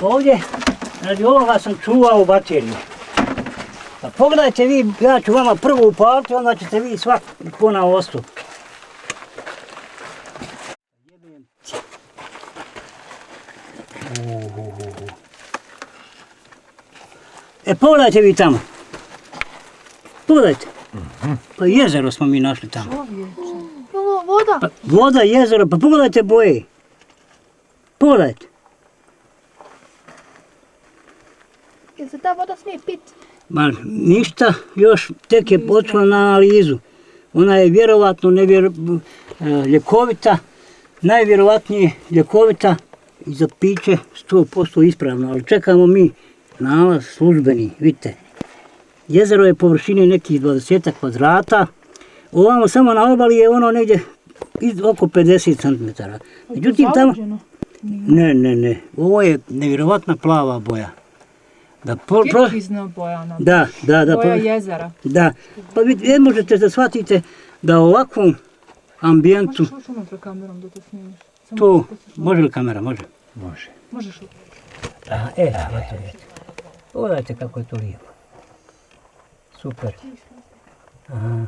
Ovdje, radi ovoga sam čuvao bateriju. Pa pogledajte vi, ja ću vama prvo upaliti, onda ćete vi svak po na ostu. Pogledajte vi tamo. Pogledajte. Pa jezero smo mi našli tamo. Voda? Pa, voda, jezero, pa pogledajte boje. Pogledajte. Jel se ta voda smije pit? Ma ništa, još tek je otišla na analizu. Ona je vjerovatno ljekovita, najvjerovatnije ljekovita i za piće 100% ispravno, ali čekamo mi nalaz službeni, vidite. Jezero je površine nekih 20 kvadrata, ovamo samo na obali je ono negdje oko 50 cm. Međutim tamo... Ne, ovo je nevjerovatna plava boja. Kirgizna boja ona. Da. Boja jezera. Da, pa vi ne možete da shvatite da u ovakvom ambijentu... Možeš ući unutra kamerom da to snimiš? To, može li kamera? Može. Možeš li? Eto. Pogledajte kako je to lijepo. Super. Aha.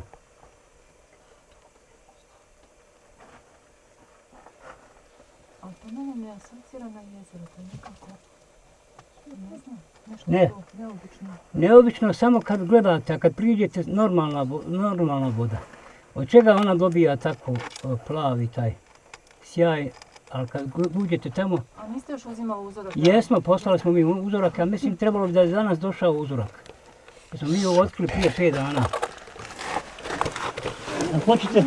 Ali to mene ne asocira na jezero, to je nekako... Ne znam, nešto Ne. to neobično. Neobično samo kad gledate, a kad priđete normalna voda. Od čega ona dobija tako plavi taj sjaj, ali kad uđete tamo... A niste još uzimali uzorak? Jesmo, poslali smo mi uzorak, a mislim trebalo bi da je danas došao uzorak. Jer smo mi ovo otkrili prije 5 dana. A hoćete?